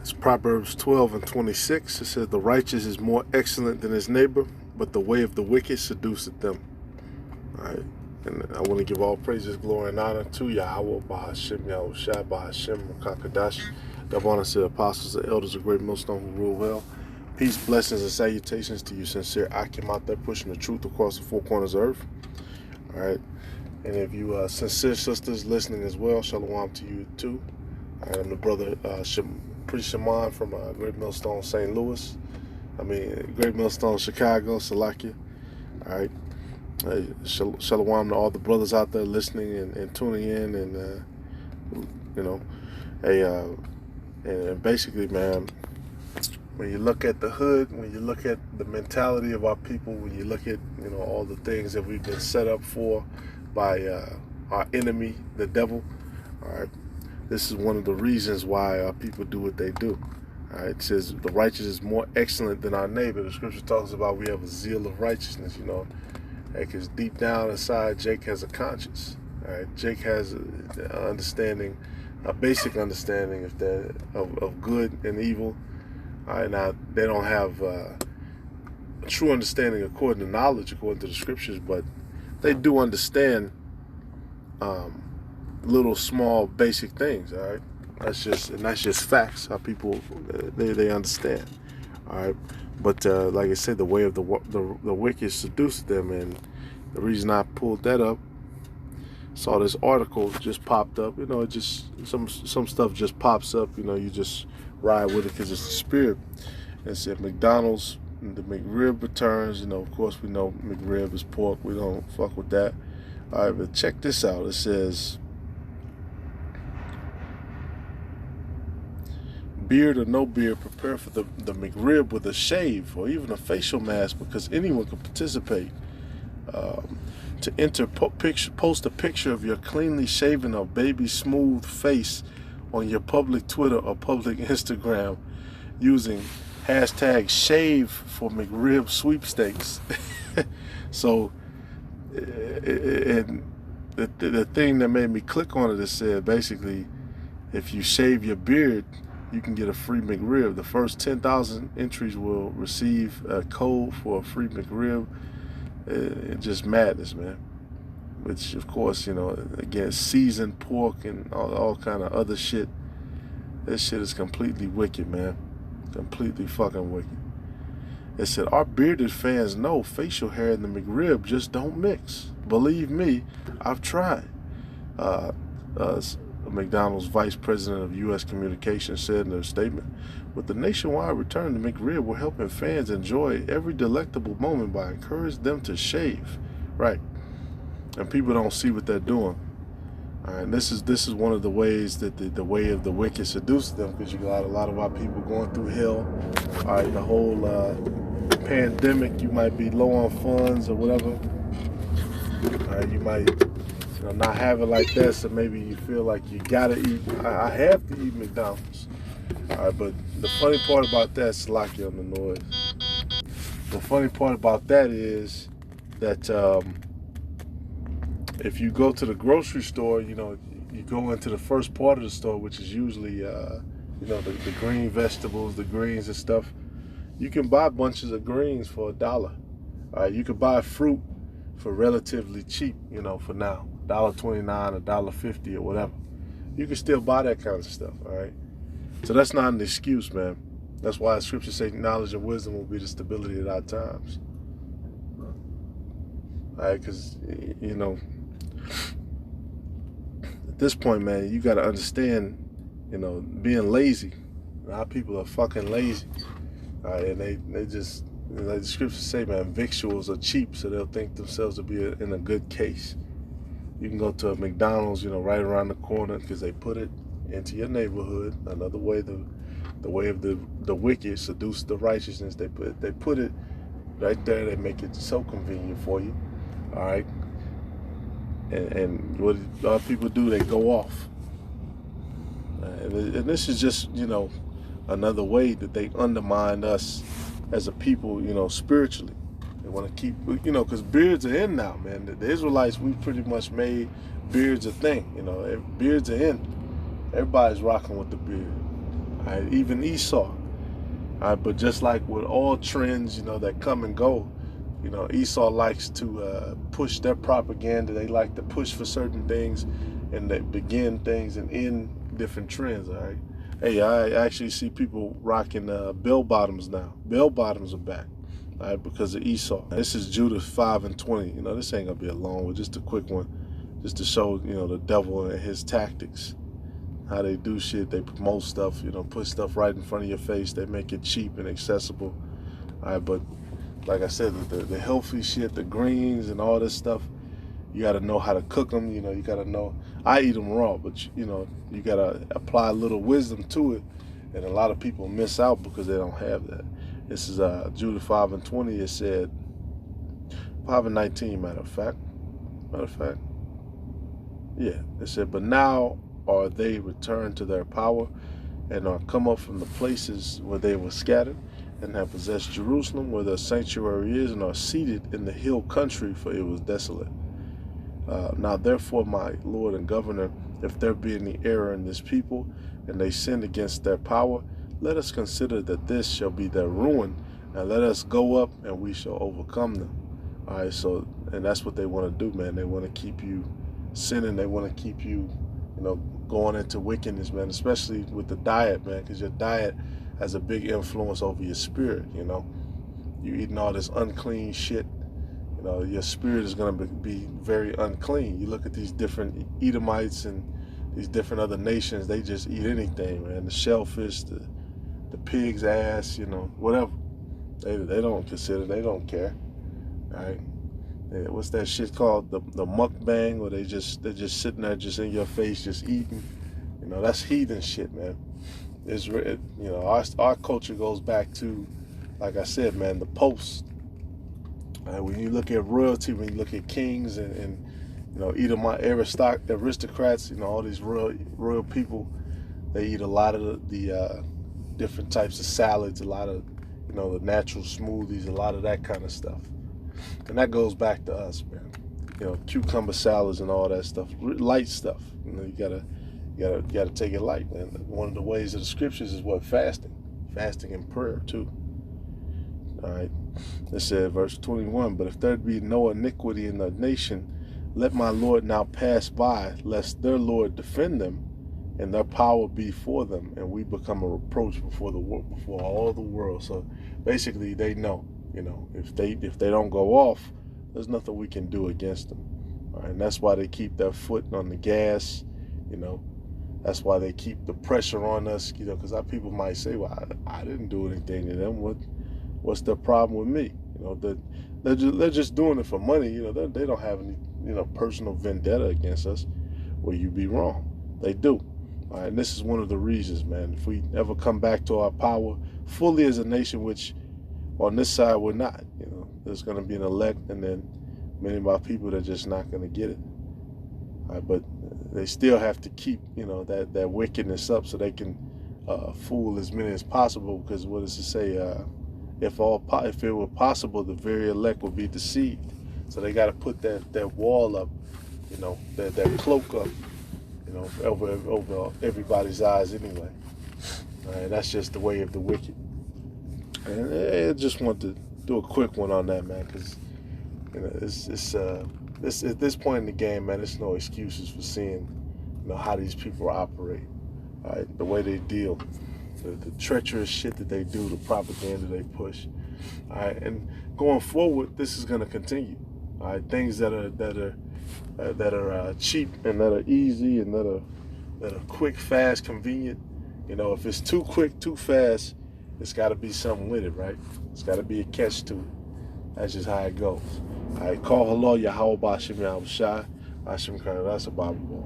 It's Proverbs 12:26. It says, "The righteous is more excellent than his neighbor, but the way of the wicked seduceth them." All right. And I want to give all praises, glory, and honor to Yahweh, Bahashem, Yahushua, Bahashem, Rakakadash. Give honor to the apostles, the elders, the great millstone who rule well. Peace, blessings, and salutations to you, sincere Akim out there pushing the truth across the four corners of earth. All right. And if you sincere sisters listening as well, shalom to you too. All right, I'm the brother Priest Shaman from Great Millstone, St. Louis. Great Millstone, Chicago, Salakia. All right. Shalom to all the brothers out there listening and tuning in, and and basically, man, when you look at the hood, when you look at the mentality of our people, when you look at all the things that we've been set up for by our enemy, the devil, all right, this is one of the reasons why our people do what they do. All right, it says the righteous is more excellent than our neighbor. The scripture talks about we have a zeal of righteousness, because deep down inside, Jake has a conscience. All right, Jake has an understanding, a basic understanding of good and evil. All right, now they don't have a true understanding according to knowledge, according to the scriptures, but they do understand little small basic things. All right, that's just facts. How people they understand. All right. But like I said, the way of the wicked seduced them, and the reason I pulled that up, saw this article just popped up. It just some stuff just pops up. You just ride with it because it's the spirit. And it said McDonald's, the McRib returns. Of course we know McRib is pork. We don't fuck with that. All right, but check this out. It says, beard or no beard, prepare for the McRib with a shave or even a facial mask, because anyone can participate. To enter, post a picture of your cleanly shaven or baby smooth face on your public Twitter or public Instagram using hashtag shave for McRib sweepstakes. So, and the thing that made me click on it, it said basically, if you shave your beard, you can get a free McRib. The first 10,000 entries will receive a code for a free McRib. It's just madness, man. Which, of course, again, seasoned pork and all kind of other shit. This shit is completely wicked, man. Completely fucking wicked. It said, our bearded fans know facial hair and the McRib just don't mix. Believe me, I've tried. McDonald's vice president of U.S. communications said in a statement, with the nationwide return to McRib, we're helping fans enjoy every delectable moment by encouraging them to shave. Right. And people don't see what they're doing. All right, this is one of the ways that the way of the wicked seduces them, because you got a lot of our people going through hell. All right, the whole pandemic, you might be low on funds or whatever. All right, you might not have it like that, so maybe you feel like you gotta eat. I have to eat McDonald's. All right, but the funny part about that, Slacky on the noise. The funny part about that is that if you go to the grocery store, you go into the first part of the store, which is usually the green vegetables, the greens and stuff. You can buy bunches of greens for $1. All right, you can buy fruit for relatively cheap, for now. $1.29, $1.50 or whatever. You can still buy that kind of stuff, all right? So that's not an excuse, man. That's why the scriptures say knowledge and wisdom will be the stability at our times. All right, because, at this point, man, you got to understand, being lazy. Our people are fucking lazy. All right, and they just, like the scriptures say, man, victuals are cheap, so they'll think themselves to be in a good case. You can go to a McDonald's, right around the corner, because they put it into your neighborhood. Another way, the way of the wicked seduce the righteousness. They put it right there. They make it so convenient for you. All right. And what our people do, they go off. And this is just, another way that they undermine us as a people, spiritually. They want to keep, because beards are in now, man. The Israelites, we pretty much made beards a thing. Beards are in. Everybody's rocking with the beard. All right, even Esau. All right, but just like with all trends, that come and go, Esau likes to push their propaganda. They like to push for certain things, and they begin things and end different trends. All right. Hey, I actually see people rocking bell bottoms now. Bell bottoms are back, all right, because of Esau. This is Judah 5:20. This ain't gonna be a long one, just a quick one, just to show the devil and his tactics, how they do shit. They promote stuff, put stuff right in front of your face. They make it cheap and accessible. All right, but like I said, the healthy shit, the greens and all this stuff, you got to know how to cook them. You got to know. I eat them raw, but you got to apply a little wisdom to it. And a lot of people miss out because they don't have that. This is Judah 5:20. It said 5:19. Matter of fact. Yeah, it said, but now are they returned to their power, and are come up from the places where they were scattered, and have possessed Jerusalem, where their sanctuary is, and are seated in the hill country, for it was desolate. Now therefore, my Lord and Governor, if there be any error in this people, and they sin against their power, let us consider that this shall be their ruin, and let us go up, and we shall overcome them. All right, so, and that's what they want to do, man. They want to keep you sinning. They want to keep you, going into wickedness, man, especially with the diet, man, because your diet has a big influence over your spirit. You eating all this unclean shit, your spirit is going to be very unclean. You look at these different Edomites and these different other nations, they just eat anything, man. The shellfish, the pig's ass, whatever. They don't consider, they don't care. All right. Yeah, what's that shit called? The mukbang, where they're just sitting there just in your face, just eating. That's heathen shit, man. Our culture goes back to, like I said, man, the popes. When you look at royalty, when you look at kings and Edomite aristocrats, all these royal people, they eat a lot of the different types of salads, a lot of the natural smoothies, a lot of that kind of stuff. And that goes back to us, man. Cucumber salads and all that stuff, light stuff. You gotta take it light, man. One of the ways of the scriptures is what? Fasting and prayer too. All right. It said, verse 21, but if there be no iniquity in the nation, let my Lord now pass by, lest their Lord defend them, and their power be for them, and we become a reproach before all the world. So basically, they know. If they don't go off, there's nothing we can do against them. All right, and that's why they keep their foot on the gas. That's why they keep the pressure on us. Because our people might say, "Well, I didn't do anything to them. What's their problem with me?" They're just doing it for money. They don't have any personal vendetta against us. Well, you be wrong. They do. All right, and this is one of the reasons, man. If we ever come back to our power fully as a nation, which on this side we're not, there's going to be an elect, and then many of our people are just not going to get it. All right, but they still have to keep, that wickedness up so they can fool as many as possible. Because what does it say? If it were possible, the very elect will be deceived. So they got to put that wall up, that cloak up, over everybody's eyes anyway. All right, that's just the way of the wicked. And I just want to do a quick one on that, man, because it's at this point in the game, man, there's no excuses for seeing how these people operate. All right, the way they deal, the treacherous shit that they do, the propaganda they push. All right, and going forward, this is going to continue. All right, things that are cheap and that are easy and that are quick, fast, convenient. If it's too quick, too fast, it's got to be something with it, right? It's got to be a catch to it. That's just how it goes. All right, call hello, Yahweh Bashim Yahushua, Hashim Khan, that's a Bible.